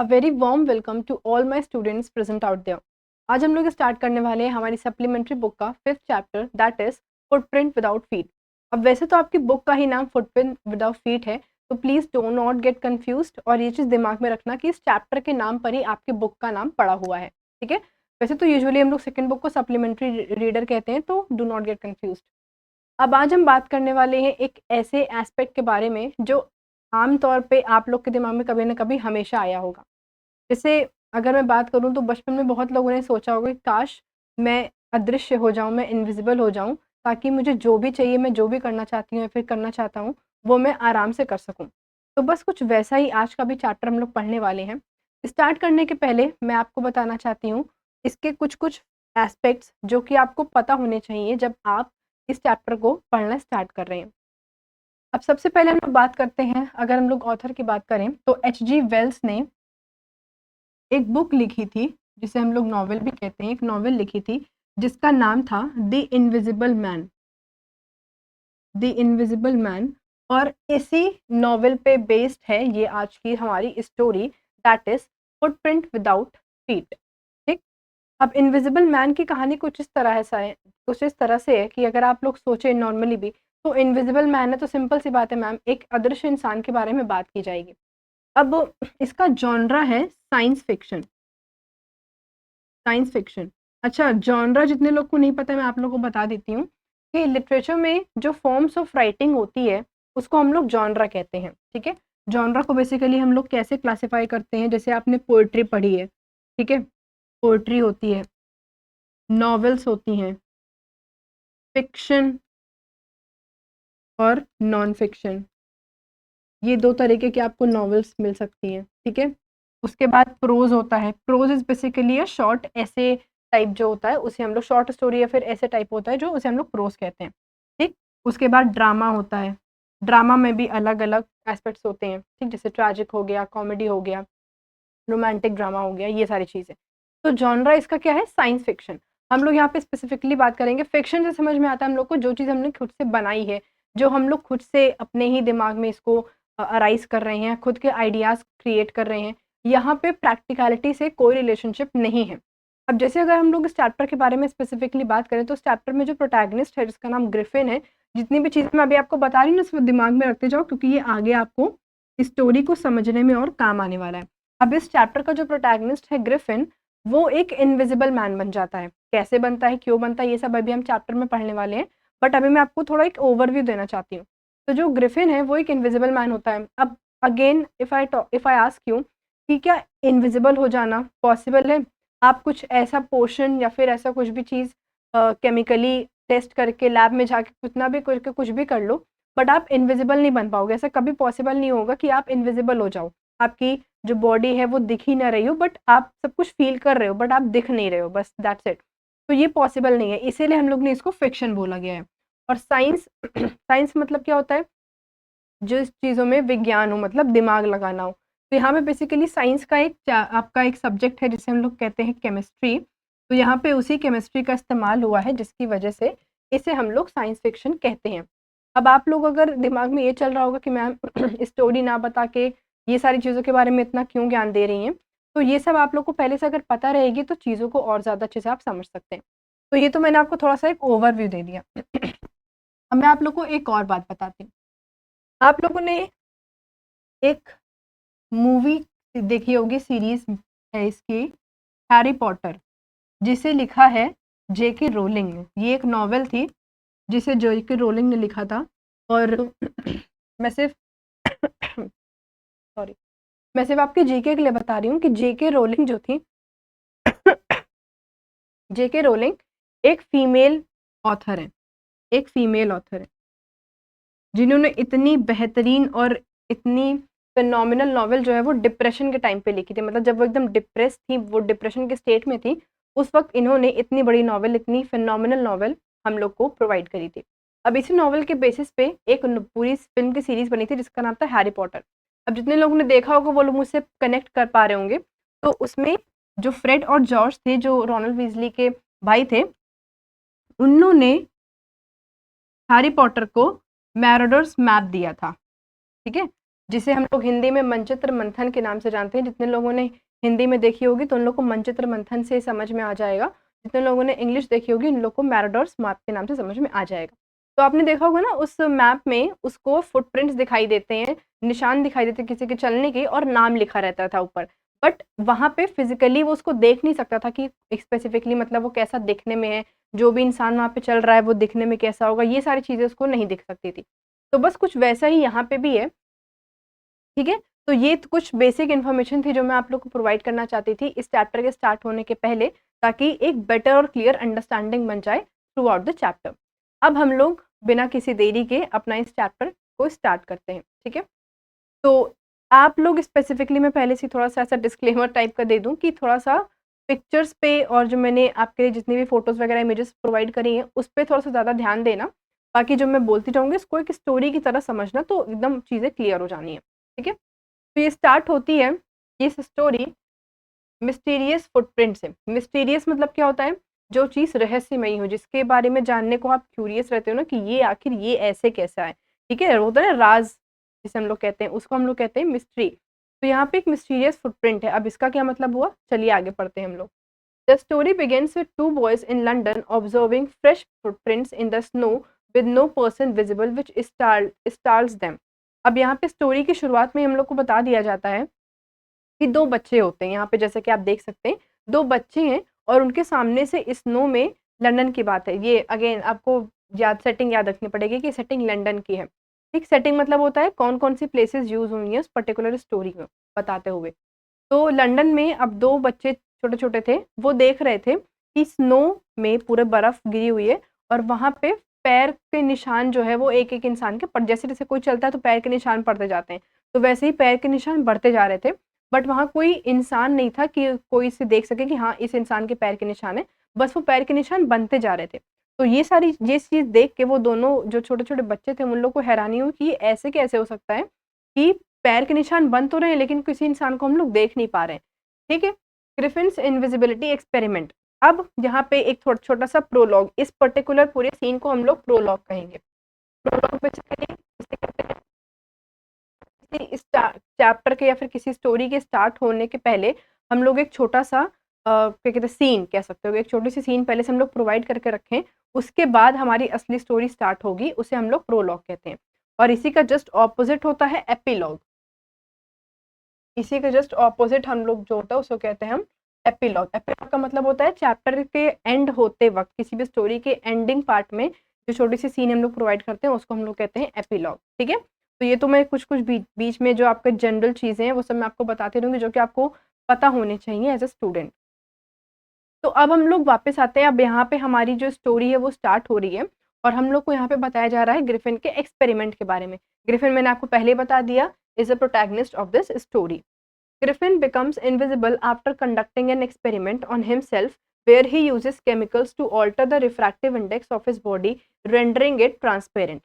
A very warm welcome to all my students present out there. आज हम लोग start करने वाले हैं हमारी सप्लीमेंट्री बुक का 5th chapter that is footprint without feet. अब वैसे तो आपकी बुक का ही नाम फुटप्रिंट विदाउट फीट है, तो please do not gate confused और ये चीज़ दिमाग में रखना कि इस चैप्टर के नाम पर ही आपकी बुक का नाम पड़ा हुआ है। ठीक है, वैसे तो यूजुअली हम लोग सेकंड बुक को सप्लीमेंट्री रीडर कहते हैं, तो डू नॉट गेट कंफ्यूज्ड। अब आज हम बात करने वाले हैं एक ऐसे एस्पेक्ट के बारे में जो आम तौर पे आप लोग के दिमाग में कभी ना कभी हमेशा आया होगा। जैसे अगर मैं बात करूँ तो बचपन में बहुत लोगों ने सोचा होगा कि काश मैं अदृश्य हो जाऊँ, मैं इनविजिबल हो जाऊँ, ताकि मुझे जो भी चाहिए, मैं जो भी करना चाहती हूँ या फिर करना चाहता हूँ, वो मैं आराम से कर सकूँ। तो बस कुछ वैसा ही आज का भी चैप्टर हम लोग पढ़ने वाले हैं। स्टार्ट करने के पहले मैं आपको बताना चाहती हूँ इसके कुछ-कुछ एस्पेक्ट्स जो कि आपको पता होने चाहिए जब आप इस चैप्टर को पढ़ना स्टार्ट कर रहे हैं। अब सबसे पहले हम लोग बात करते हैं, अगर हम लोग ऑथर की बात करें तो एच.जी. वेल्स ने एक बुक लिखी थी, जिसे हम लोग नॉवेल भी कहते हैं, एक नॉवेल लिखी थी जिसका नाम था the invisible man. The invisible man, और इसी नॉवेल पे बेस्ड है ये आज की हमारी story that is footprint without feet. ठीक। अब इनविजिबल मैन की कहानी कुछ इस तरह से है कि अगर आप लोग सोचे नॉर्मली भी, तो इनविजिबल मैन है तो सिंपल सी बात है मैम, एक अदृश्य इंसान के बारे में बात की जाएगी। अब इसका जॉनरा है साइंस फिक्शन। Science fiction. अच्छा, जॉनरा जितने लोग को नहीं पता है मैं आप लोगों को बता देती हूँ कि लिटरेचर में जो फॉर्म्स ऑफ राइटिंग होती है उसको हम लोग जॉनरा कहते हैं। ठीक है, जॉनरा को बेसिकली हम लोग कैसे क्लासिफाई करते हैं, जैसे आपने पोएट्री पढ़ी है, ठीक है, पोएट्री होती है, नॉवेल्स होती हैं, फिक्शन और नॉन फिक्शन, ये दो तरीके की आपको नॉवेल्स मिल सकती हैं। ठीक है, उसके बाद प्रोज होता है। Prose is basically a short essay type जो होता है उसे हम लोग शॉर्ट स्टोरी या फिर ऐसे टाइप होता है जो उसे हम लोग प्रोज कहते हैं। ठीक। उसके बाद ड्रामा होता है। ड्रामा में भी अलग अलग एस्पेक्ट्स होते हैं, ठीक, जैसे ट्रैजिक हो गया, कॉमेडी हो गया, रोमांटिक ड्रामा हो गया, ये सारी चीज़ें। तो जॉनरा इसका क्या है, साइंस फिक्शन। हम लोग यहाँ पे स्पेसिफिकली बात करेंगे फिक्शन से समझ में आता है हम लोग को जो चीज़ हमने खुद से बनाई है, जो हम लोग खुद से अपने ही दिमाग में इसको अराइज कर रहे हैं, खुद के आइडियाज़ क्रिएट कर रहे हैं। यहाँ पे प्रैक्टिकलिटी से कोई रिलेशनशिप नहीं है। अब जैसे अगर हम लोग इस चैप्टर के बारे में स्पेसिफिकली बात करें तो इस चैप्टर में जो प्रोटैगनिस्ट है जिसका नाम ग्रिफिन है, जितनी भी चीज़ें मैं अभी आपको बता रही हूँ ना सिर्फ दिमाग में रखते जाओ, क्योंकि ये आगे आपको स्टोरी को समझने में और काम आने वाला है। अब इस चैप्टर का जो प्रोटैगनिस्ट है ग्रिफिन, वो एक इनविजिबल मैन बन जाता है। कैसे बनता है, क्यों बनता है, ये सब अभी हम चैप्टर में पढ़ने वाले हैं, बट अभी मैं आपको थोड़ा एक ओवरव्यू देना चाहती हूँ। तो जो ग्रिफिन है वो एक इनविजिबल मैन होता है। अब again if I ask you कि क्या इनविजिबल हो जाना पॉसिबल है? आप कुछ ऐसा पोर्शन या फिर ऐसा कुछ भी चीज़ केमिकली टेस्ट करके लैब में जाके कितना भी करके कुछ भी कर लो, बट आप इनविजिबल नहीं बन पाओगे। ऐसा कभी पॉसिबल नहीं होगा कि आप इनविजिबल हो जाओ। आपकी जो बॉडी है वो दिख ही ना रही हो, बट आप सब कुछ फ़ील कर रहे हो, बट आप दिख नहीं रहे हो, बस दैट्स इट। तो ये पॉसिबल नहीं है, इसीलिए हम लोग ने इसको फ़िक्शन बोला गया है। और साइंस साइंस मतलब क्या होता है? जिस चीज़ों में विज्ञान हो, मतलब दिमाग लगाना हो। तो यहाँ पे बेसिकली साइंस का आपका एक सब्जेक्ट है जिसे हम लोग कहते हैं केमिस्ट्री। तो यहाँ पे उसी केमिस्ट्री का इस्तेमाल हुआ है जिसकी वजह से इसे हम लोग साइंस फ़िक्शन कहते हैं। अब आप लोग अगर दिमाग में ये चल रहा होगा कि मैम स्टोरी ना बता के ये सारी चीज़ों के बारे में इतना क्यों ज्ञान दे रही हैं? तो ये सब आप लोग को पहले से अगर पता रहेगी तो चीज़ों को और ज़्यादा अच्छे से आप समझ सकते हैं। तो ये तो मैंने आपको थोड़ा-सा एक ओवरव्यू दे दिया। अब मैं आप लोग को एक और बात बताती हूँ। आप लोगों ने एक मूवी देखी होगी, सीरीज़ है इसकी, हैरी पॉटर, जिसे लिखा है जेके रोलिंग ने। ये एक नॉवेल थी जिसे जेके रोलिंग ने लिखा था। और मैं सिर्फ सॉरी, मैं सिर्फ आपके जीके के लिए बता रही हूँ कि जेके रोलिंग जो थी जेके रोलिंग एक फीमेल ऑथर है, एक फीमेल ऑथर है जिन्होंने इतनी बेहतरीन और इतनी फिनोमिनल नॉवेल जो है वो डिप्रेशन के टाइम पे लिखी थी। मतलब जब वो एकदम डिप्रेस थी, वो डिप्रेशन के स्टेट में थी, उस वक़्त इन्होंने इतनी बड़ी नॉवेल, इतनी फिनोमिनल नॉवेल हम लोग को प्रोवाइड करी थी। अब इसी नॉवेल के बेसिस पे एक न पूरी फ़िल्म की सीरीज़ बनी थी जिसका नाम था हैरी पॉटर। अब जितने लोगों ने देखा होगा वो लोग मुझसे कनेक्ट कर पा रहे होंगे। तो उसमें जो फ्रेड और जॉर्ज थे, जो रोनाल्ड वीज़ली के भाई थे, उन्होंने हैरी पॉटर को मैरोडर्स मैप दिया था। ठीक है? जिसे हम लोग हिंदी में मनचित्र मंथन के नाम से जानते हैं। जितने लोगों ने हिंदी में देखी होगी तो उन लोग को मनचित्र मंथन से समझ में आ जाएगा, जितने लोगों ने इंग्लिश देखी होगी उन लोग को मैराडोर्स मैप के नाम से समझ में आ जाएगा। तो आपने देखा होगा ना उस मैप में उसको फुटप्रिंट्स दिखाई देते हैं, निशान दिखाई देते हैं किसी के चलने के, और नाम लिखा रहता था ऊपर। बट वहाँ पे फिजिकली वो उसको देख नहीं सकता था कि स्पेसिफिकली मतलब वो कैसा दिखने में है, जो भी इंसान वहाँ पे चल रहा है वो दिखने में कैसा होगा, ये सारी चीज़ें उसको नहीं दिख सकती थी। तो बस कुछ वैसा ही यहाँ पे भी है, ठीक है? तो ये तो कुछ बेसिक इन्फॉर्मेशन थी जो मैं आप लोग को प्रोवाइड करना चाहती थी इस चैप्टर के स्टार्ट होने के पहले, ताकि एक बेटर और क्लियर अंडरस्टैंडिंग बन जाए थ्रू आउट द चैप्टर। अब हम लोग बिना किसी देरी के अपना इस चैप्टर को स्टार्ट करते हैं, ठीक है? तो आप लोग स्पेसिफिकली, मैं पहले से थोड़ा-सा ऐसा डिस्क्लेमर टाइप का दे दूँ कि थोड़ा-सा पिक्चर्स पे और जो मैंने आपके लिए जितनी भी फ़ोटोज़ वगैरह इमेजेस प्रोवाइड करी हैं, उस पे थोड़ा-सा ज़्यादा ध्यान देना। बाकी जो मैं बोलती जाऊँगी इसको एक स्टोरी की तरह समझना, तो एकदम चीज़ें क्लियर हो जानी है, ठीक है? तो ये स्टार्ट होती है ये स्टोरी मिस्टीरियस फुटप्रिंट से। मिस्टीरियस मतलब क्या होता है? जो चीज़ रहस्यमयी हो, जिसके बारे में जानने को आप क्यूरियस रहते हो ना कि ये आखिर ये ऐसे कैसा है, ठीक है? वो होता है ना राज़, जिसे हम लोग कहते हैं, उसको हम लोग कहते हैं मिस्ट्री। तो यहाँ पे एक मिस्टीरियस फुटप्रिंट है। अब इसका क्या मतलब हुआ? चलिए आगे पढ़ते हैं हम लोग। The story begins with two boys in London observing fresh footprints in the snow with no person visible which startles them। अब यहाँ पे स्टोरी की शुरुआत में हम लोग को बता दिया जाता है कि 2 बच्चे होते हैं यहाँ पे, जैसे कि आप देख सकते हैं 2 बच्चे हैं और उनके सामने से स्नो में, लंदन की बात है ये, अगेन आपको सेटिंग याद रखनी पड़ेगी कि सेटिंग लंदन की है। ठीक, सेटिंग मतलब होता है कौन-कौन सी प्लेसेस यूज़ हुई हैं उस पर्टिकुलर स्टोरी में बताते हुए। तो लंदन में अब 2 बच्चे छोटे-छोटे थे, वो देख रहे थे कि स्नो में पूरे बर्फ गिरी हुई है और वहाँ पे पैर के निशान जो है वो एक-एक इंसान के जैसे-जैसे कोई चलता है तो पैर के निशान पड़ते जाते हैं। तो वैसे ही पैर के निशान बढ़ते जा रहे थे। बट वहाँ कोई इंसान नहीं था कि कोई इसे देख सके कि हाँ, इस इंसान के पैर के निशान हैं, बस वो पैर के निशान बनते जा रहे थे। तो ये चीज़ देख के वो दोनों जो छोटे-छोटे बच्चे थे, उन लोग को हैरानी हुई कि ये ऐसे कैसे हो सकता है कि पैर के निशान बन तो रहे हैं, लेकिन किसी इंसान को हम लोग देख नहीं पा रहे हैं, ठीक है? Griffin's invisibility experiment. अब यहाँ पे एक छोटा-सा प्रोलॉग, इस पर्टिकुलर पूरे सीन को हम लोग प्रोलॉग कहेंगे। प्रोलॉग बेसिकली इसे कहते हैं किसी चैप्टर के या फिर किसी स्टोरी के स्टार्ट होने के पहले हम लोग एक छोटा-सा क्या कहते हैं सीन कह सकते हो, एक छोटी-सी सीन पहले से हम लोग प्रोवाइड करके रखें, उसके बाद हमारी असली स्टोरी स्टार्ट होगी, उसे हम लोग प्रोलॉग कहते हैं। और इसी का जस्ट ऑपोज़िट होता है एपिलॉग। इसी के जस्ट ऑपोज़िट हम लोग जो होता है उसको कहते हैं हम एपिलॉग। एपिलॉग का मतलब होता है चैप्टर के एंड होते वक़्त, किसी भी स्टोरी के एंडिंग पार्ट में जो छोटी-सी सीन हम लोग प्रोवाइड करते हैं उसको हम लोग कहते हैं एपिलॉग, ठीक है? तो ये तो मैं कुछ-कुछ बीच में जो आपके जनरल चीज़ें हैं वो सब मैं आपको बताती रहूँगी जो कि आपको पता होने चाहिए एज़ अ स्टूडेंट। तो अब हम लोग वापस आते हैं, अब यहाँ पे हमारी जो स्टोरी है वो स्टार्ट हो रही है और हम लोग को यहाँ पे बताया जा रहा है ग्रिफिन के एक्सपेरिमेंट के बारे में। ग्रिफिन मैंने आपको पहले ही बता दिया is a protagonist of this story. Griffin becomes invisible after conducting an experiment on himself where he uses chemicals to alter the refractive index of his body, rendering it transparent।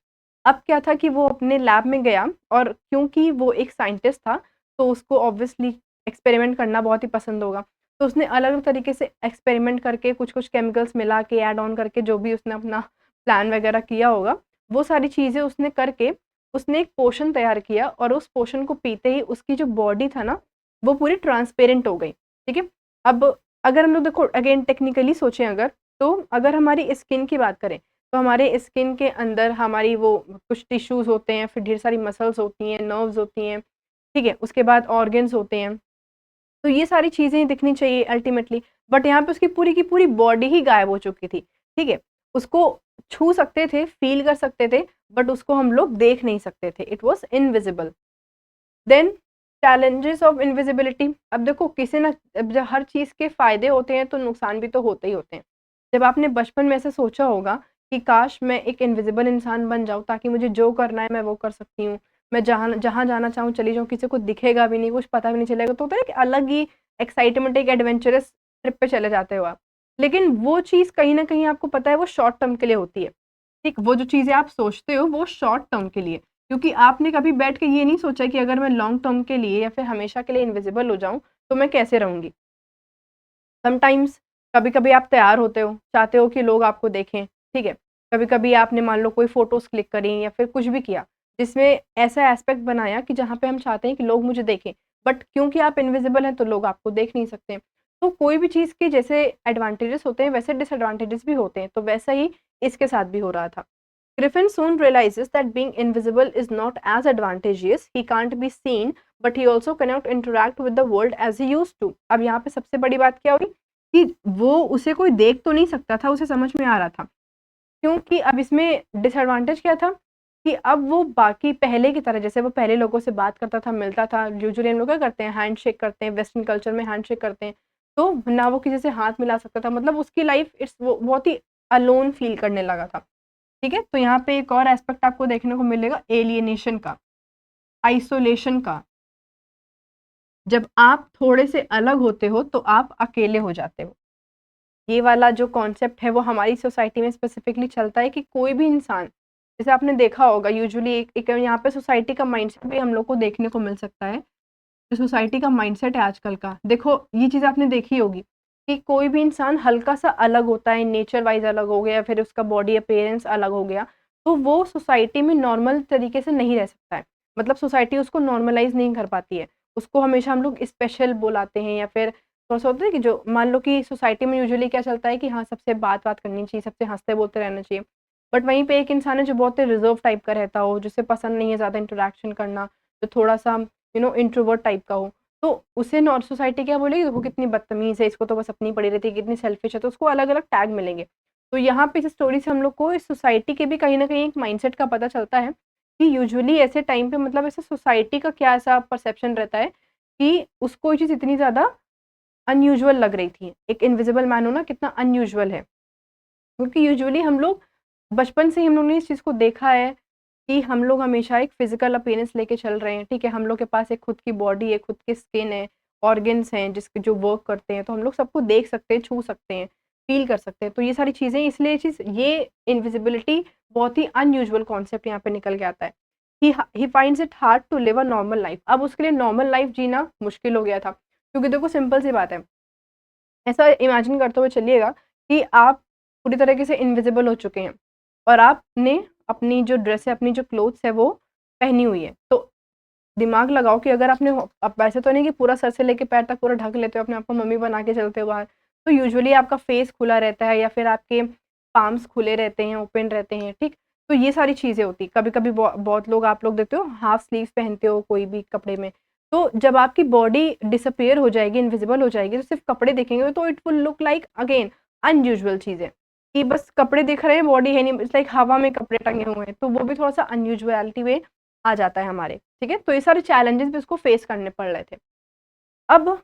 अब क्या था कि वो अपने लैब में गया और क्योंकि वो एक साइंटिस्ट था तो उसको ऑब्वियसली एक्सपेरिमेंट करना बहुत ही पसंद होगा। तो उसने अलग-अलग तरीके से एक्सपेरिमेंट करके कुछ-कुछ केमिकल्स मिला के ऐड ऑन करके जो भी उसने अपना प्लान वगैरह किया होगा, वो सारी चीज़ें उसने करके उसने एक पोशन तैयार किया और उस पोशन को पीते ही उसकी जो बॉडी था ना वो पूरी ट्रांसपेरेंट हो गई, ठीक है? अब अगर हम लोग देखो अगेन टेक्निकली सोचें अगर, तो अगर हमारी स्किन की बात करें, तो हमारे स्किन के अंदर हमारी वो कुछ टिश्यूज़ होते हैं, फिर ढेर सारी मसल्स होती हैं, नर्व्स होती हैं, ठीक है? उसके बाद ऑर्गन्स होते हैं, तो ये सारी चीज़ें दिखनी चाहिए अल्टीमेटली, बट यहाँ पे उसकी पूरी की पूरी बॉडी ही गायब हो चुकी थी, ठीक है? उसको छू सकते थे, फ़ील कर सकते थे, बट उसको हम लोग देख नहीं सकते थे, it was invisible. Then challenges of invisibility. अब देखो किसी ना, अब जब हर चीज़ के फ़ायदे होते हैं तो नुकसान भी तो होते ही होते हैं। जब आपने बचपन में ऐसे सोचा होगा कि काश मैं एक इनविजिबल इंसान बन जाऊँ ताकि मुझे जो करना है मैं वो कर सकती हूँ। मैं जहाँ जहाँ जाना चाहूँ चली जाऊँ, किसी को दिखेगा भी नहीं, कुछ पता भी नहीं चलेगा। तो होता है कि अलग ही एक्साइटमेंट, एक एडवेंचरस ट्रिप पे चले जाते हो आप। लेकिन वो चीज़ कहीं न कहीं आपको पता है वो शॉर्ट टर्म के लिए होती है। ठीक, वो जो चीज़ें आप सोचते हो वो शॉर्ट टर्म के लिए, क्योंकि आपने कभी बैठ के ये नहीं सोचा कि अगर मैं लॉन्ग टर्म के लिए या फिर हमेशा के लिए इनविजिबल हो जाऊँ, तो मैं कैसे रहूँगी? समटाइम्स कभी-कभी आप तैयार होते हो, चाहते हो कि लोग आपको देखें, ठीक है? कभी-कभी आपने मान लो कोई फ़ोटोज़ क्लिक करी या फिर कुछ भी किया, जिसमें ऐसा एस्पेक्ट बनाया कि जहाँ पे हम चाहते हैं कि लोग मुझे देखें, बट क्योंकि आप इनविजिबल हैं तो लोग आपको देख नहीं सकते। तो कोई भी चीज़ के जैसे एडवांटेजेस होते हैं वैसे डिसएडवांटेजेस भी होते हैं, तो वैसा ही इसके साथ भी हो रहा था। Griffin soon realizes that being invisible is not as advantageous. He can't be seen, but he also cannot interact with the world as he used to. अब यहाँ पे सबसे बड़ी बात क्या हुई कि वो उसे कोई देख तो नहीं सकता था, उसे समझ में आ रहा था। क्योंकि अब इसमें डिसएडवांटेज क्या था कि अब वो बाकी पहले की तरह जैसे वो पहले लोगों से बात करता था, मिलता था, यूजुअली हम लोग क्या करते हैं हैंडशेक करते हैं, वेस्टर्न कल्चर में हैंडशेक करते हैं, तो ना वो किसी से हाथ मिला सकता था, मतलब उसकी लाइफ इट्स वो बहुत ही अलोन फील करने लगा था। ठीक है, तो यहाँ पे एक और एस्पेक्ट आपको देखने को मिलेगा एलियनेशन का, आइसोलेशन का। जब आप थोड़े से अलग होते हो तो आप अकेले हो जाते हो। ये वाला जो कॉन्सेप्ट है वो हमारी सोसाइटी में स्पेसिफिकली चलता है कि कोई भी इंसान, जैसे आपने देखा होगा यूजुअली एक यहाँ पे सोसाइटी का माइंडसेट भी हम लोग को देखने को मिल सकता है। जो सोसाइटी का माइंडसेट है आजकल का, देखो ये चीज़ आपने देखी होगी कि कोई भी इंसान हल्का सा अलग होता है, नेचर वाइज अलग हो गया, फिर उसका बॉडी अपीयरेंस अलग हो गया, तो वो सोसाइटी में नॉर्मल तरीके से नहीं रह सकता है। मतलब सोसाइटी उसको नॉर्मलाइज नहीं कर पाती है, उसको हमेशा हम लोग स्पेशल बुलाते हैं, या फिर थोड़ा-सा होता है कि जो मान लो कि सोसाइटी में यूजुअली क्या चलता है कि हाँ, सबसे बात-वात करनी चाहिए, सबसे हँसते बोलते रहना चाहिए। बट वहीं पे एक इंसान है जो बहुत ही रिज़र्व टाइप का रहता हो, जिसे पसंद नहीं है ज़्यादा इंटरैक्शन करना, जो थोड़ा-सा इंट्रोवर्ट टाइप का हो, तो उसे नॉर सोसाइटी क्या बोलेगी, देखो कितनी बदतमीज़ है, इसको तो बस अपनी पड़ी रहती है, कितनी सेल्फिश है, तो उसको अलग-अलग टैग मिलेंगे। तो यहाँ पे इस स्टोरी से हम लोग को इस सोसाइटी के भी कहीं न कहीं एक माइंडसेट का पता चलता है कि यूजुअली ऐसे टाइम पे मतलब ऐसे सोसाइटी का क्या ऐसा परसेप्शन रहता है कि उसको ये चीज़ इतनी ज़्यादा अनयूजुअल लग रही थी। एक इनविजिबल मैन होना कितना अनयूजुअल है। क्योंकि यूजुअली हम लोग बचपन से ही हम लोग ने इस चीज़ को देखा है कि हम लोग हमेशा एक फिज़िकल अपीयरेंस लेके चल रहे हैं, ठीक है? हम लोग के पास एक खुद की बॉडी है, खुद की स्किन है, ऑर्गन्स हैं जिसके जो वर्क करते हैं, तो हम लोग सबको देख सकते हैं, छू सकते हैं, फ़ील कर सकते हैं। तो ये सारी चीज़ें इसलिए ये इनविजिबिलिटी बहुत ही अनयूजुअल कॉन्सेप्ट यहाँ पे निकल के आता है। He finds it hard to live a normal life. अब उसके लिए नॉर्मल लाइफ़ जीना मुश्किल हो गया था। क्योंकि देखो सिंपल सी बात है, ऐसा इमेजिन करते हुए चलिएगा कि आप पूरी तरीके से इनविजिबल हो चुके हैं और आपने अपनी जो ड्रेस है, अपनी जो क्लोथ्स है वो पहनी हुई है। तो दिमाग लगाओ कि अगर आपने अब वैसे तो नहीं कि पूरा सर से लेके पैर तक पूरा ढक लेते हो, अपने आप को मम्मी बना के चलते हो बाहर। तो यूजुअली आपका फेस खुला रहता है या फिर आपके पाम्स खुले रहते हैं, ओपन रहते हैं, ठीक? तो ये सारी चीज़ें होती हैं। कभी-कभी बहुत लोग आप लोग देखते हो हाफ स्लीव्स पहनते हो कोई भी कपड़े में। तो जब आपकी बॉडी डिसअपीयर हो जाएगी, इनविजिबल हो जाएगी, तो सिर्फ़ कपड़े दिखेंगे तो it will look like again unusual चीज़ें, कि बस कपड़े दिख रहे हैं, बॉडी है नहीं, इट्स लाइक हवा में कपड़े टंगे हुए हैं। तो वो भी थोड़ा-सा अनयूजुअलिटी में आ जाता है हमारे, ठीक है? तो ये सारे चैलेंजेस भी उसको फेस करने पड़ रहे थे। अब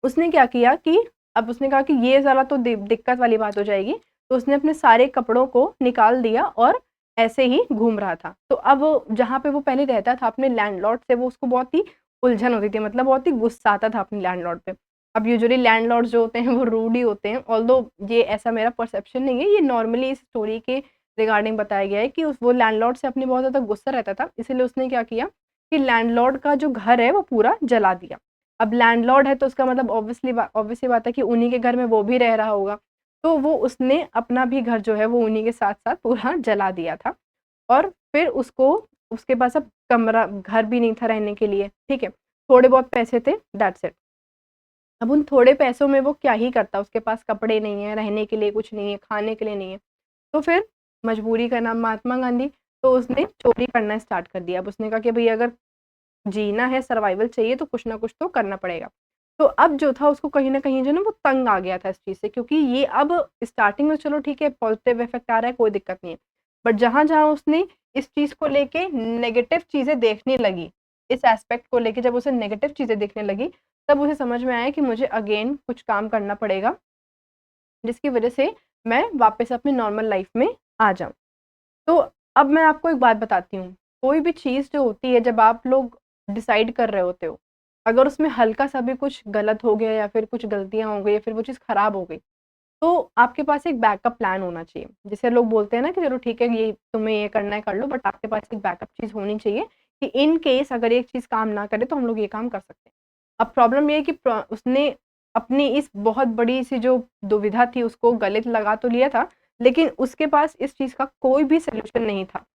उसने क्या किया कि अब उसने कहा कि ये ज़रा तो दिक्कत वाली बात हो जाएगी, तो उसने अपने सारे कपड़ों को निकाल दिया और ऐसे ही घूम रहा था। तो अब जहाँ पे वो पहले रहता था अपने लैंडलॉर्ड से, वो उसको बहुत ही उलझन होती थी, मतलब बहुत ही गुस्सा आता था अपने लैंडलॉर्ड पे। अब यूजुअली लैंडलॉर्ड्स जो होते हैं वो रूड ही होते हैं, ऑल्दो ये ऐसा मेरा परसेप्शन नहीं है, ये नॉर्मली इस स्टोरी के रिगार्डिंग बताया गया है कि उस वो लैंडलॉर्ड से अपने बहुत ज़्यादा गुस्सा रहता था, इसीलिए उसने क्या किया कि लैंडलॉर्ड का जो घर है वो पूरा जला दिया। अब लैंडलॉर्ड है तो उसका मतलब ऑब्वियस सी बात है कि उन्हीं के घर में वो भी रह रहा होगा। तो वो उसने अपना भी घर जो है वो उन्हीं के साथ-साथ पूरा जला दिया था और फिर उसको उसके पास अब कमरा घर भी नहीं था रहने के लिए, ठीक है? थोड़े बहुत पैसे थे, दैट्स इट। अब उन थोड़े पैसों में वो क्या ही करता? उसके पास कपड़े नहीं है, रहने के लिए कुछ नहीं है, खाने के लिए नहीं है। तो फिर मजबूरी का नाम महात्मा गांधी, तो उसने चोरी करना स्टार्ट कर दिया। अब उसने कहा कि भई अगर जीना है, सर्वाइवल चाहिए तो कुछ ना कुछ तो करना पड़ेगा। तो अब जो था उसको कहीं न कहीं जो है ना वो तंग आ गया था इस चीज़ से, क्योंकि ये अब स्टार्टिंग में चलो ठीक है पॉज़िटिव इफ़ेक्ट आ रहा है, कोई दिक्कत नहीं है। बट जहाँ-जहाँ उसने इस चीज़ को लेके नेगेटिव चीज़ें देखने लगी, इस एस्पेक्ट को लेके जब उसे नेगेटिव चीज़ें दिखने लगी, तब उसे समझ में आया कि मुझे अगेन कुछ काम करना पड़ेगा, जिसकी वज़ह से मैं वापस अपनी नॉर्मल लाइफ़ में आ जाऊँ। तो अब मैं आपको एक बात बताती हूँ, कोई भी चीज़ जो होती है जब आप लोग डिसाइड कर रहे होते हो, अगर उसमें हल्का-सा भी कुछ गलत हो गया या फिर कुछ गलतियाँ हो गई या फिर वो चीज़ खराब हो गई, तो आपके पास एक बैकअप प्लान होना चाहिए। जैसे लोग बोलते हैं ना कि चलो ठीक है ये तुम्हें ये करना है कर लो, बट आपके पास एक बैकअप चीज़ होनी चाहिए कि इन केस अगर एक चीज़ काम ना करे तो हम लोग ये काम कर सकते हैं। अब प्रॉब्लम ये है कि उसने अपनी इस बहुत बड़ी-सी जो दुविधा थी उसको गले लगा तो लिया था, लेकिन उसके पास इस चीज़ का कोई भी सॉल्यूशन नहीं था।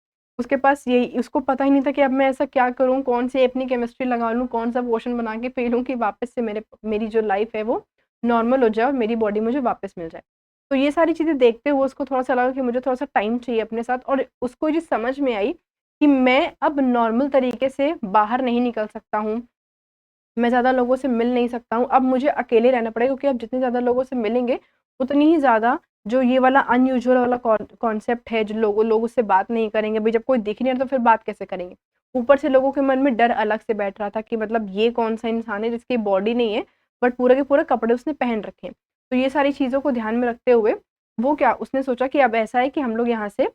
उसके पास यही, उसको पता ही नहीं था कि अब मैं ऐसा क्या करूँ, कौन सी अपनी केमिस्ट्री लगा लूँ, कौन सा पोर्शन बना के पी लूँ कि वापस से मेरी जो लाइफ है वो नॉर्मल हो जाए और मेरी बॉडी मुझे वापस मिल जाए। तो ये सारी चीज़ें देखते हुए उसको थोड़ा-सा लगा कि मुझे थोड़ा-सा टाइम चाहिए अपने साथ, और उसको ये समझ में आई कि मैं अब नॉर्मल तरीके से बाहर नहीं निकल सकता हूँ, मैं ज़्यादा लोगों से मिल नहीं सकता हूँ, अब मुझे अकेले रहना पड़ेगा, क्योंकि अब जितने ज़्यादा लोगों से मिलेंगे, उतनी ही ज़्यादा जो ये वाला अनयूजुअल वाला कॉन्सेप्ट है, जो लोग उससे बात नहीं करेंगे, भई जब कोई दिख ही नहीं रहा तो फिर बात कैसे करेंगे? ऊपर से लोगों के मन में डर अलग से बैठ रहा था कि मतलब ये कौन-सा इंसान है जिसकी बॉडी नहीं है, बट पूरे के पूरे कपड़े उसने पहन रखे हैं। तो ये सारी चीज़ों को ध्यान में रखते हुए, वो क्या, उसने सोचा कि अब ऐसा है कि हम लोग यहाँ से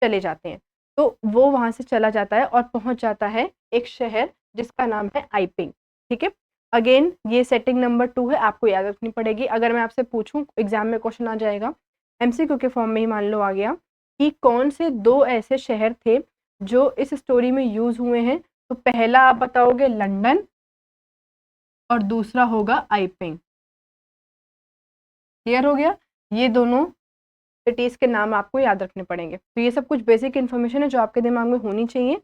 चले जाते हैं। तो वो वहाँ से चला जाता है और पहुँच जाता है एक शहर जिसका नाम है आइपिंग, ठीक है? अगेन ये सेटिंग नंबर 2 है, आपको याद रखनी पड़ेगी। अगर मैं आपसे पूछूँ, एग्ज़ाम में क्वेश्चन आ जाएगा, एमसीक्यू के फॉर्म में ही मान लो आ गया, कि कौन से 2 ऐसे शहर थे जो इस स्टोरी में यूज़ हुए हैं? तो पहला आप बताओगे लंदन और दूसरा होगा आइपिंग। क्लियर हो गया? ये दोनों सिटीज़ के नाम आपको याद रखने पड़ेंगे। तो ये सब कुछ बेसिक इन्फॉर्मेशन है जो आपके दिमाग में होनी चाहिए,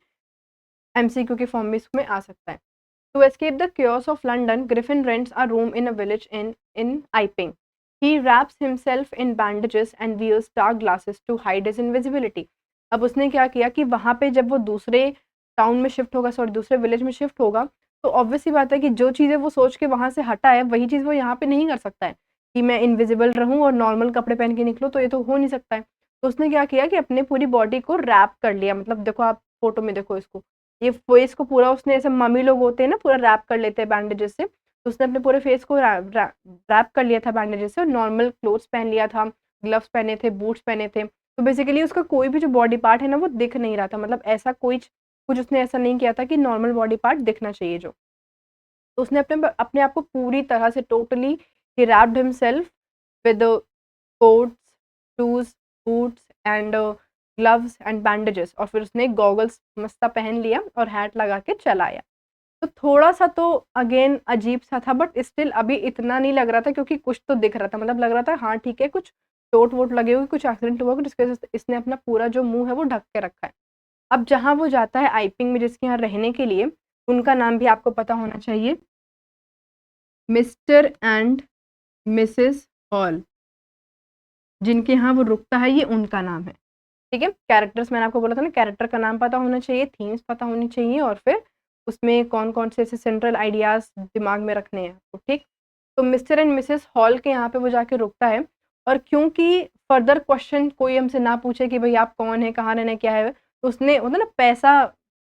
एमसीक्यू के फॉर्म में इसमें आ सकता है। To escape the chaos of London, Griffin rents a room in a village in Iping. He wraps himself in bandages and wears dark glasses to hide his invisibility. अब उसने क्या किया कि वहाँ पे जब वो दूसरे टाउन में शिफ्ट होगा, सॉरी दूसरे विलेज में शिफ्ट होगा, तो ऑब्वियस सी बात है कि जो चीज़ें वो सोच के वहाँ से हटा है, वही चीज़ वो यहाँ पे नहीं कर सकता है कि मैं इनविजिबल रहूँ और नॉर्मल कपड़े पहन के निकलूँ, तो ये तो हो नहीं सकता है। तो उसने क्या किया कि अपने पूरी बॉडी को रैप कर लिया, मतलब देखो आप फोटो में देखो इसको, ये फेस को पूरा उसने, ऐसे मम्मी लोग होते हैं ना, पूरा रैप कर लेते हैं बैंडेजेस से, तो उसने अपने पूरे फेस को रैप कर लिया था बैंडेजेस से, और नॉर्मल क्लोथ्स पहन लिया था, ग्लव्स पहने थे, बूट्स पहने थे। तो बेसिकली उसका कोई भी जो बॉडी पार्ट है ना वो दिख नहीं रहा था, मतलब ऐसा कोई कुछ उसने ऐसा नहीं किया था कि नॉर्मल बॉडी पार्ट दिखना चाहिए जो। तो उसने अपने अपने आप को पूरी तरह से totally he wrapped himself with quotes, shoes, boots and gloves and bandages, और फिर उसने गॉगल्स मस्ता पहन लिया और हैट लगा के चला आया। तो थोड़ा-सा तो अगेन अजीब-सा था, बट स्टिल अभी इतना नहीं लग रहा था, क्योंकि कुछ तो दिख रहा था, मतलब लग रहा था हाँ ठीक है, कुछ चोट-वोट लगी होगी, कुछ एक्सीडेंट हुआ होगा जिसकी वज़ह से इसने अपना पूरा जो मुँह है वो ढक के रखा है। अब जहाँ वो जाता है आइपिंग में जिसके यहाँ रहने के लिए, उनका नाम भी आपको पता होना चाहिए, मिस्टर एंड मिसेस हॉल। जिनके यहाँ वो रुकता है, ये उनका नाम है। ठीक है? कैरेक्टर्स मैंने आपको बोला था ना, कैरेक्टर का नाम पता होना चाहिए, थीम्स पता होनी चाहिए, और फिर उसमें कौन-कौन से ऐसे सेंट्रल आइडियाज़ दिमाग में रखने हैं आपको, ठीक? तो मिस्टर एंड मिसेस हॉल के यहाँ पे वो जाके रुकता है, और क्योंकि फर्दर क्वेश्चन कोई हमसे ना पूछे कि भई आप कौन हैं, कहाँ रहना है, क्या है? तो उसने होता है ना, पैसा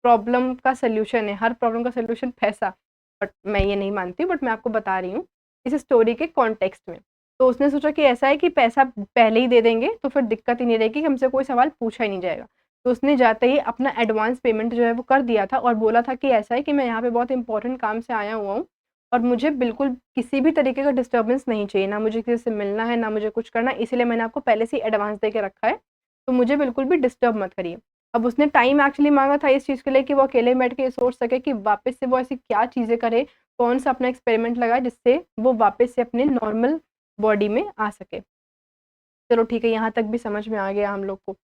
प्रॉब्लम का सॉल्यूशन है, हर प्रॉब्लम का सॉल्यूशन पैसा। बट मैं ये नहीं मानती हूँ, बट मैं आपको बता रही हूँ, इस स्टोरी के कॉन्टेक्स्ट में। तो उसने सोचा कि ऐसा है कि पैसा पहले ही दे देंगे, तो फिर दिक्कत ही नहीं रहेगी, हमसे कोई सवाल पूछा ही नहीं जाएगा। तो उसने जाते ही अपना एडवांस पेमेंट जो है वो कर दिया था, और बोला था कि ऐसा है कि मैं यहाँ पे बहुत इंपॉर्टेंट काम से आया हुआ हूँ, और मुझे बिल्कुल किसी भी तरीके का डिस्टर्बेंस नहीं चाहिए, ना मुझे किसी से मिलना है, ना मुझे कुछ करना है, इसीलिए मैंने आपको पहले से ही एडवांस दे के रखा है, तो मुझे बिल्कुल भी डिस्टर्ब मत करिए। अब उसने टाइम एक्चुअली माँगा था इस चीज़ के लिए कि वो अकेले बैठ के ये सोच सके कि वापस से वो ऐसी क्या चीज़ें करे, कौन-सा अपना एक्सपेरिमेंट लगाए जिससे वो वापस से अपने नॉर्मल बॉडी में आ सके। चलो ठीक है, यहाँ तक भी समझ में आ गया हम लोग को।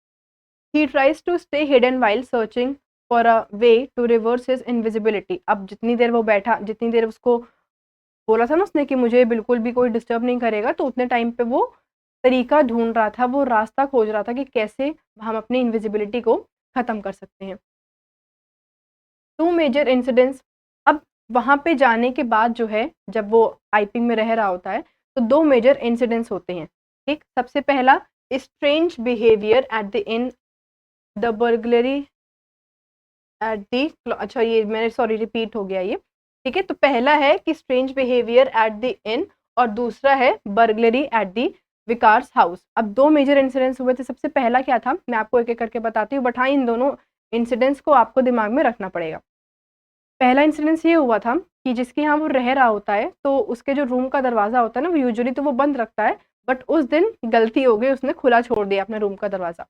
He tries to stay hidden while searching for a way to reverse his invisibility. अब जितनी देर वो बैठा, जितनी देर उसको बोला था ना उसने कि मुझे बिल्कुल भी कोई डिस्टर्ब नहीं करेगा, तो उतने टाइम पे वो तरीका ढूँढ रहा था, वो रास्ता खोज रहा था कि कैसे हम अपनी इनविजिबिलिटी को ख़त्म कर सकते हैं। 2 मेजर इंसिडेंट्स। अब वहाँ पे जाने के बाद जो है, जब वो आइपिंग में रह रहा होता है, तो 2 मेजर इंसिडेंट्स होते हैं, ठीक? सबसे पहला, strange behaviour at the in, the burglary at the अच्छा, ये मैंने सॉरी रिपीट हो गया ये, ठीक है? तो पहला है कि strange behaviour at the in, और दूसरा है बर्गलरी एट द विकार्स हाउस। अब 2 मेजर इंसिडेंट्स हुए थे, सबसे पहला क्या था, मैं आपको एक-एक करके बताती हूँ, बट हाँ, इन दोनों इंसिडेंट्स को आपको दिमाग में रखना पड़ेगा। पहला इंसिडेंस ये हुआ था कि जिसके यहाँ वो रह रहा होता है, तो उसके जो रूम का दरवाज़ा होता है ना, वो यूजुअली तो वो बंद रखता है, बट उस दिन गलती हो गई, उसने खुला छोड़ दिया अपने रूम का दरवाज़ा।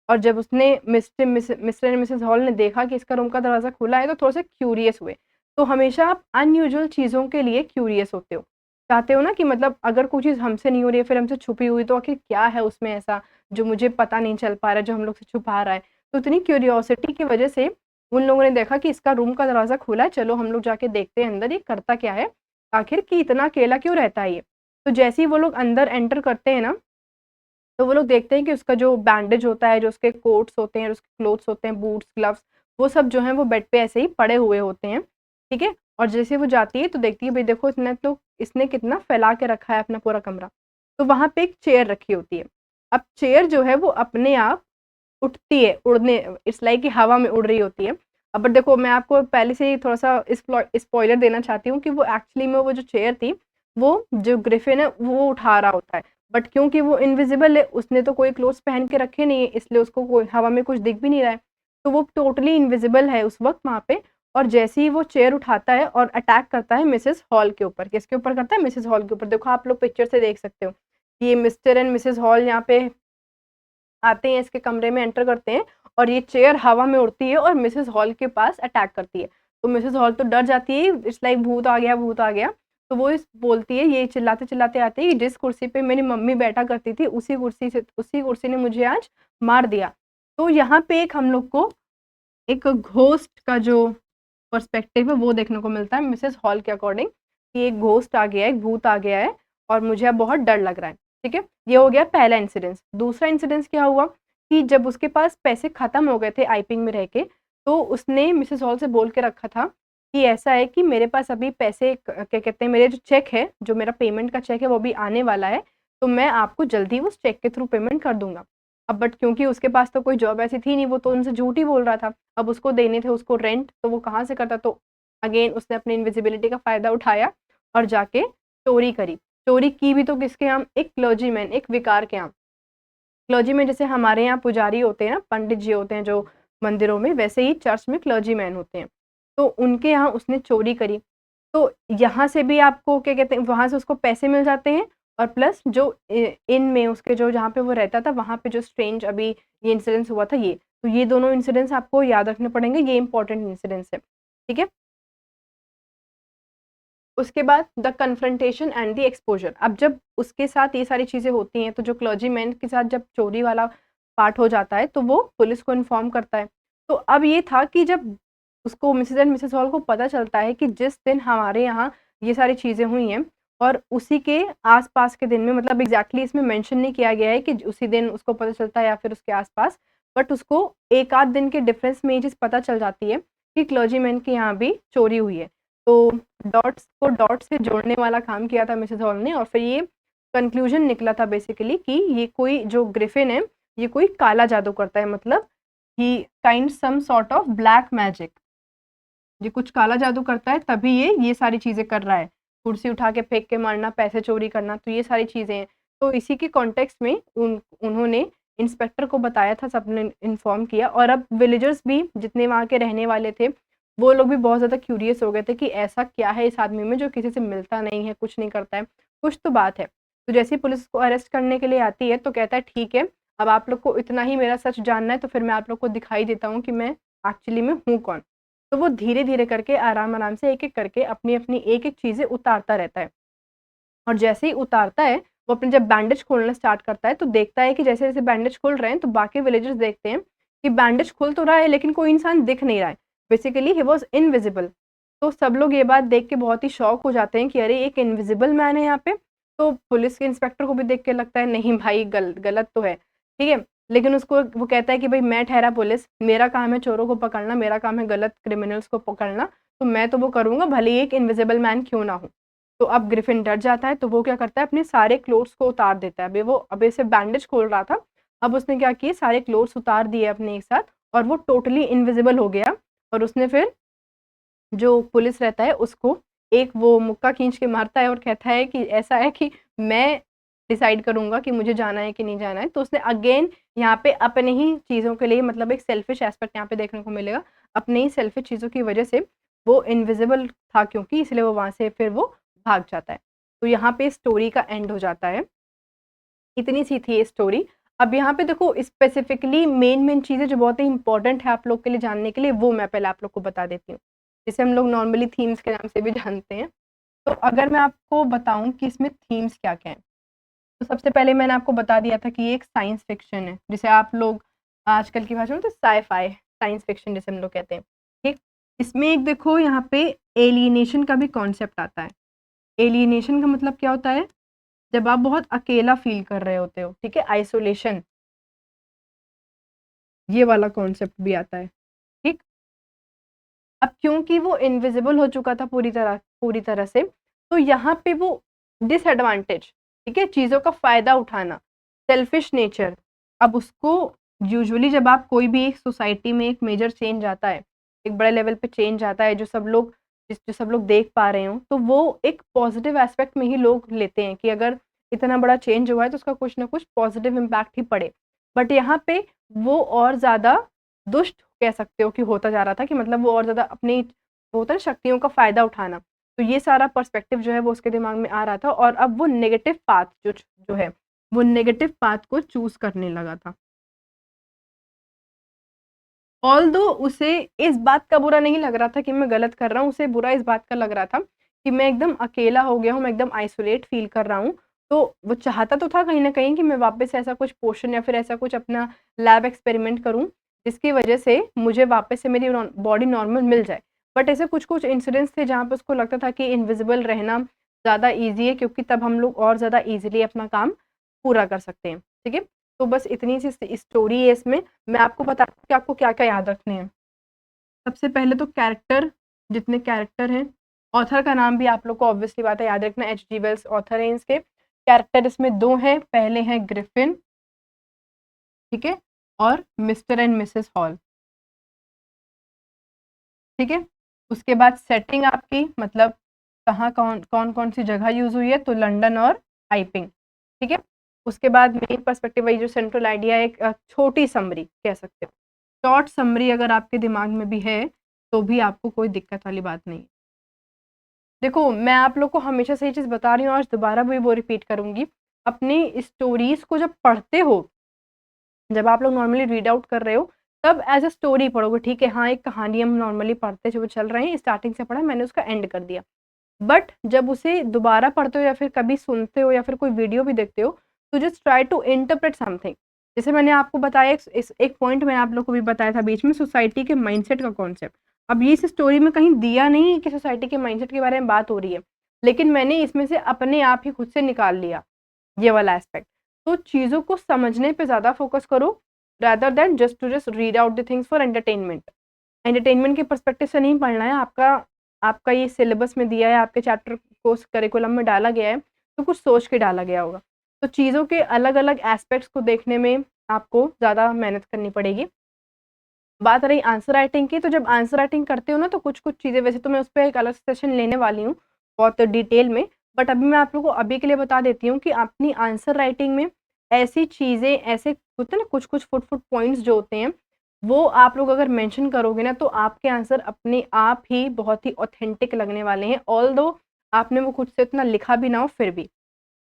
और जब उसने मिस्टर एंड मिसेस हॉल ने देखा कि इसका रूम का दरवाज़ा खुला है, तो थोड़े-से क्यूरियस हुए। तो हमेशा आप अनयूजुअल चीज़ों के लिए क्यूरियस होते हो। चाहते हो ना कि मतलब अगर कोई चीज़ हमसे नहीं हो रही है, फिर हमसे छुपी हुई, तो आखिर क्या है उसमें ऐसा जो मुझे पता नहीं चल पा रहा है, जो हम लोग से छुपा रहा है? तो इतनी क्यूरियोसिटी की वजह से उन लोगों ने देखा कि इसका रूम का दरवाज़ा खुला है, चलो हम लोग जाके देखते हैं अंदर ये करता क्या है, आखिर कि इतना अकेला क्यों रहता है ये। तो जैसे ही वो लोग अंदर एंटर करते हैं ना, तो वो लोग देखते हैं कि उसका जो बैंडेज होता है, जो उसके कोट्स होते हैं, उसके क्लोथ्स होते हैं, बूट्स, ग्लव्स, वो सब जो हैं वो बेड पे ऐसे ही पड़े हुए होते हैं, ठीक है? और जैसे वो जाती है तो देखती है भई देखो इसने कितना फैला के रखा है अपना पूरा कमरा। तो वहाँ पे एक चेयर रखी होती है। अब चेयर जो है वो अपने आप उठती है, उड़ने इट्स लाइक कि हवा में उड़ रही होती है। अब बट देखो मैं आपको पहले से ही थोड़ा-सा स्पॉइलर देना चाहती हूँ कि वो एक्चुअली में वो जो चेयर थी, वो जो ग्रिफ़िन है वो उठा रहा होता है। बट क्योंकि वो इनविज़िबल है, उसने तो कोई क्लोथ्स पहन के रखे नहीं है, इसलिए उसको कोई हवा में कुछ दिख भी नहीं रहा है। तो वो टोटली इनविज़िबल है उस वक़्त वहाँ पे, और जैसे ही वो चेयर उठाता है और अटैक करता है मिसेज़ हॉल के ऊपर। किसके ऊपर करता है? मिसेज़ हॉल के ऊपर। देखो आप लोग पिक्चर से देख सकते हो, ये मिस्टर एंड मिसेज़ हॉल यहाँ पे आते हैं, इसके कमरे में एंटर करते हैं और ये चेयर हवा में उड़ती है और मिसेज़ हॉल के पास अटैक करती है। तो मिसेज़ हॉल तो डर जाती है, इट्स लाइक भूत आ गया, भूत आ गया। तो वो इस बोलती है, ये चिल्लाते-चिल्लाते आती है कि जिस कुर्सी पे मेरी मम्मी बैठा करती थी, उसी कुर्सी ने मुझे आज मार दिया। तो यहाँ पे एक हम लोग को एक घोस्ट का जो पर्सपेक्टिव है वो देखने को मिलता है मिसेस हॉल के अकॉर्डिंग, कि एक घोस्ट आ गया है, एक भूत आ गया है और मुझे अब बहुत डर लग रहा है। ठीक है? ये हो गया पहला इंसिडेंस। दूसरा इंसिडेंस क्या हुआ कि जब उसके पास पैसे खत्म हो गए थे आइपिंग में रह के, तो उसने मिसेस हॉल से बोल के रखा था कि ऐसा है कि मेरे पास अभी पैसे क्या कहते हैं, मेरे जो चेक है, जो मेरा पेमेंट का चेक है वो अभी आने वाला है, तो मैं आपको जल्दी उस चेक के थ्रू पेमेंट कर दूँगा। अब बट क्योंकि उसके पास तो कोई जॉब ऐसी थी नहीं, वो तो उनसे झूठ ही बोल रहा था। अब उसको देने थे उसको रेंट, तो वो कहाँ से करता? तो अगेन उसने अपनी इनविजिबिलिटी का फ़ायदा उठाया और जाके चोरी करी। चोरी की भी तो किसके यहाँ? एक क्लर्जीमैन, एक विकार के यहाँ। क्लर्जीमैन जैसे हमारे यहाँ पुजारी होते हैं ना, पंडित जी होते हैं जो मंदिरों में, वैसे ही चर्च में क्लर्जीमैन होते हैं। तो उनके यहाँ उसने चोरी करी। तो यहाँ से भी आपको क्या कहते हैं, वहाँ से उसको पैसे मिल जाते हैं और प्लस जो इन में उसके जो जहाँ पे वो रहता था वहाँ पे जो स्ट्रेंज अभी ये इंसिडेंस हुआ था ये। तो ये दोनों इंसिडेंट्स आपको याद रखने पड़ेंगे, ये इंपॉर्टेंट इंसिडेंट्स है। ठीक है? उसके बाद the confrontation and the exposure. अब जब उसके साथ ये सारी चीज़ें होती हैं, तो जो क्लर्जीमैन के साथ जब चोरी वाला पार्ट हो जाता है, तो वो पुलिस को इन्फॉर्म करता है। तो अब ये था कि जब उसको मिसेज़ एंड मिसेस हॉल को पता चलता है कि जिस दिन हमारे यहाँ ये सारी चीज़ें हुई हैं और उसी के आस-पास के दिन में, मतलब एग्ज़ैक्टली इसमें मेंशन नहीं किया गया है कि उसी दिन उसको पता चलता है या फिर उसके आस-पास, बट उसको 1 आध दिन के डिफरेंस में ये चीज़ पता चल जाती है कि क्लर्जीमैन के यहाँ भी चोरी हुई है। तो डॉट्स को डॉट से जोड़ने वाला काम किया था मिसेस हॉल ने और फिर ये कंक्लूजन निकला था बेसिकली कि ये कोई जो ग्रिफिन है, ये कोई काला जादू करता है, मतलब ही kind some sort of black magic. ये कुछ काला जादू करता है तभी ये सारी चीज़ें कर रहा है। कुर्सी उठा के फेंक के मारना, पैसे चोरी करना, तो ये सारी चीज़ें हैं। तो इसी के कॉन्टेक्स्ट में उन्होंने इंस्पेक्टर को बताया था, सबने इन्फॉर्म किया और अब विलेजर्स भी जितने वहाँ के रहने वाले थे, वो लोग भी बहुत ज़्यादा क्यूरियस हो गए थे कि ऐसा क्या है इस आदमी में जो किसी से मिलता नहीं है, कुछ नहीं करता है, कुछ तो बात है। तो जैसे ही पुलिस उसको अरेस्ट करने के लिए आती है तो कहता है ठीक है, अब आप लोग को इतना ही मेरा सच जानना है तो फिर मैं आप लोग को दिखाई देता हूँ कि मैं एक्चुअली में हूँ कौन। तो वो धीरे-धीरे करके आराम-आराम से एक-एक करके अपनी-अपनी एक-एक चीज़ें उतारता रहता है। और जैसे ही उतारता है, वो अपने जब बैंडेज खोलना स्टार्ट करता है, तो देखता है कि जैसे-जैसे बैंडेज खुल रहे हैं, तो बाकी विलेजर्स देखते हैं कि बैंडेज खुल तो रहा है, लेकिन कोई इंसान दिख नहीं रहा है। Basically he was invisible. तो सब लोग ये बात देख के बहुत ही शॉक हो जाते हैं कि अरे! एक इनविजिबल मैन है यहाँ पे। तो पुलिस के इंस्पेक्टर को भी देख के लगता है नहीं भाई गलत तो है। ठीक है? लेकिन उसको वो कहता है कि भई मैं ठहरा पुलिस, मेरा काम है चोरों को पकड़ना, मेरा काम है गलत क्रिमिनल्स को पकड़ना, तो मैं तो वो करूँगा भले ही एक इनविजिबल मैन क्यों ना हो। तो अब ग्रिफ़िन डर जाता है, तो वो क्या करता है अपने सारे क्लोथ्स को उतार देता है। अभी सिर्फ़ बैंडेज खोल रहा था, अब उसने क्या किए सारे क्लोथ्स उतार दिए अपने एक साथ और वो टोटली इनविजिबल हो गया और उसने फिर जो पुलिस रहता है उसको एक वो मुक्का खींच के मारता है और कहता है कि ऐसा है कि मैं डिसाइड करूँगा कि मुझे जाना है कि नहीं जाना है। तो उसने अगेन यहाँ पे अपने ही चीज़ों के लिए, मतलब एक सेल्फिश एस्पेक्ट यहाँ पे देखने को मिलेगा। अपने ही सेल्फिश चीज़ों की वज़ह से वो इनविजिबल था क्योंकि इसलिए वो वहाँ से फिर वो भाग जाता है। तो यहाँ पे स्टोरी का एंड हो जाता है। इतनी सी थी ये स्टोरी। अब यहाँ पे देखो स्पेसिफिकली मेन चीज़ें जो बहुत ही इम्पोर्टेंट है आप लोग के लिए जानने के लिए, वो मैं पहले आप लोग को बता देती हूँ। जिसे हम लोग नॉर्मली थीम्स के नाम से भी जानते हैं। तो अगर मैं आपको बताऊँ कि इसमें थीम्स क्या-क्या हैं, तो सबसे पहले मैंने आपको बता दिया था कि ये एक साइंस फ़िक्शन है, जिसे आप लोग आजकल की भाषा में तो साई-फाई, साइंस फिक्शन जिसे हम लोग कहते हैं, ठीक? इसमें एक देखो यहाँ पे एलियनेशन का भी कॉन्सेप्ट आता है। एलियनेशन का मतलब क्या होता है? जब आप बहुत अकेला फ़ील कर रहे होते हो, ठीक है? आइसोलेशन, ये वाला कॉन्सेप्ट भी आता है, ठीक? अब क्योंकि वो इनविजिबल हो चुका था पूरी तरह से, तो यहाँ पे वो डिसएडवांटेज, ठीक है? चीज़ों का फ़ायदा उठाना, सेल्फिश नेचर, अब उसको यूजुअली जब आप कोई भी एक सोसाइटी में एक मेजर चेंज आता है, एक बड़े लेवल पे चेंज आता है जो सब लोग देख पा रहे हों, तो वो एक पॉज़िटिव एस्पेक्ट में ही लोग लेते हैं कि अगर इतना बड़ा चेंज हुआ है तो उसका कुछ ना कुछ पॉज़िटिव इम्पैक्ट ही पड़े। बट यहाँ पे वो और ज़्यादा दुष्ट कह सकते हो कि होता जा रहा था कि मतलब वो और ज़्यादा अपनी वो होता है ना शक्तियों का फ़ायदा उठाना। तो ये सारा पर्सपेक्टिव जो है वो उसके दिमाग में आ रहा था और अब वो नेगेटिव पाथ जो है, वो नेगेटिव पाथ को चूज़ करने लगा था। ऑल्दो उसे इस बात का बुरा नहीं लग रहा था कि मैं गलत कर रहा हूँ, उसे बुरा इस बात का लग रहा था कि मैं एकदम अकेला हो गया हूँ, मैं एकदम आइसोलेट फ़ील कर रहा हूँ। तो वो चाहता तो था कहीं न कहीं कि मैं वापस ऐसा कुछ पोर्शन या फिर ऐसा कुछ अपना लैब एक्सपेरिमेंट करूँ, जिसकी वजह से मुझे वापस से मेरी बॉडी नॉर्मल मिल जाए। बट ऐसे कुछ-कुछ इंसिडेंट्स थे जहाँ पे उसको लगता था कि इनविजिबल रहना ज़्यादा ईज़ी है क्योंकि तब हम लोग और ज़्यादा ईज़िली अपना काम पूरा कर सकते हैं। ठीक है? तो बस इतनी सी स्टोरी है इसमें। मैं आपको बताती हूँ कि आपको क्या-क्या याद रखने हैं। सबसे पहले तो कैरेक्टर, जितने कैरेक्टर हैं, ऑथर का नाम भी आप लोग को ऑब्वियसली बात है याद रखना, एचजी वेल्स ऑथर हैं इसके। कैरेक्टर इसमें 2 हैं, पहले हैं ग्रिफिन, ठीक है? और मिस्टर एंड मिसेस हॉल, ठीक है? उसके बाद सेटिंग आपकी मतलब कहाँ कौन-कौन सी जगह यूज़ हुई है, तो लंदन और आइपिंग, ठीक है? उसके बाद मेन पर्सपेक्टिव वही जो सेंट्रल आइडिया है, एक छोटी समरी कह सकते हो। शॉर्ट समरी अगर आपके दिमाग में भी है, तो भी आपको कोई दिक्कत वाली बात नहीं है। देखो, मैं आप लोग को हमेशा से ये चीज़ बता रही हूँ, आज दोबारा भी वो रिपीट करूँगी। अपनी स्टोरीज़ को जब पढ़ते हो, जब आप लोग नॉर्मली रीड आउट कर रहे हो, तब एज़ अ स्टोरी पढ़ोगे, ठीक है? हाँ, एक कहानी हम नॉर्मली पढ़ते जो चल रहे हैं, स्टार्टिंग से पढ़ा, मैंने उसका एंड कर दिया। बट जब उसे दोबारा पढ़ते हो या फिर कभी सुनते हो या फिर कोई वीडियो भी देखते हो, तो just try to interpret something. जैसे मैंने आपको बताया एक पॉइंट मैंने आप लोग को भी बताया था बीच में, सोसाइटी के माइंडसेट का कॉन्सेप्ट। अब ये इस स्टोरी में कहीं दिया नहीं कि सोसाइटी के माइंडसेट के बारे में बात हो रही है, लेकिन मैंने इसमें से अपने आप ही खुद से निकाल लिया, ये वाला एस्पेक्ट। तो चीज़ों को समझने पे ज़्यादा फ़ोकस करो, rather than just read out the things for entertainment. Entertainment के पर्सपेक्टिव से नहीं पढ़ना है, आपका आपका ये सिलेबस में दिया है, आपके चैप्टर कोर्स करिकुलम में डाला गया है, तो कुछ सोच के डाला गया होगा। तो चीज़ों के अलग-अलग एस्पेक्ट्स को देखने में आपको ज़्यादा मेहनत करनी पड़ेगी। बात रही आंसर राइटिंग की, तो जब आंसर राइटिंग करते हो ना, तो कुछ-कुछ चीज़ें, वैसे तो मैं उस पे एक अलग सेशन लेने वाली हूँ, बहुत डिटेल में, बट अभी मैं आप लोगों को अभी के लिए बता देती हूँ कि अपनी आंसर राइटिंग में ऐसी चीज़ें, ऐसे होते हैं ना कुछ-कुछ फुट-फुट पॉइंट्स जो होते हैं, वो आप लोग अगर मेंशन करोगे ना, तो आपके आंसर अपने आप ही बहुत ही ऑथेंटिक लगने वाले हैं, ऑल्दो आपने वो खुद से इतना लिखा भी ना हो फिर भी,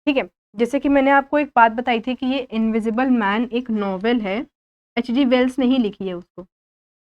ठीक है? जैसे कि मैंने आपको एक बात बताई थी कि ये इनविजिबल मैन एक नॉवेल है, एचजी वेल्स ने ही लिखी है उसको।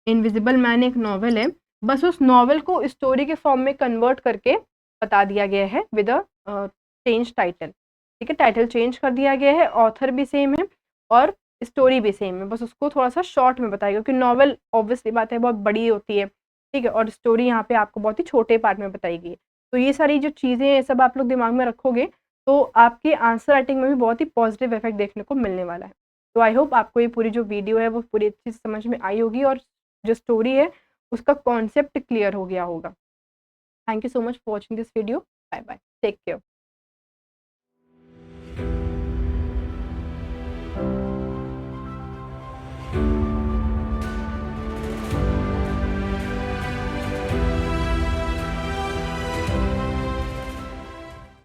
इनविजिबल मैन एक नॉवेल है, बस उस नॉवेल को स्टोरी के फॉर्म में कन्वर्ट करके बता दिया गया है विद अ चेंज टाइटल, ठीक है? टाइटल चेंज कर दिया गया है, ऑथर भी सेम है और स्टोरी भी सेम है, बस उसको थोड़ा-सा शॉर्ट में बताया गया क्योंकि नॉवेल ऑब्वियसली बात है बहुत बड़ी होती है, ठीक है? और स्टोरी यहाँ पे आपको बहुत ही छोटे पार्ट में बताई गई है। तो ये सारी जो चीज़ें हैं, सब आप लोग दिमाग में रखोगे, तो आपके आंसर राइटिंग में भी बहुत ही पॉजिटिव इफेक्ट देखने को मिलने वाला है। तो आई होप आपको ये पूरी जो वीडियो है, वो पूरी अच्छे से समझ में आई होगी और जो स्टोरी है उसका कॉन्सेप्ट क्लियर हो गया होगा। Thank you so much for watching this video. Bye bye, take care.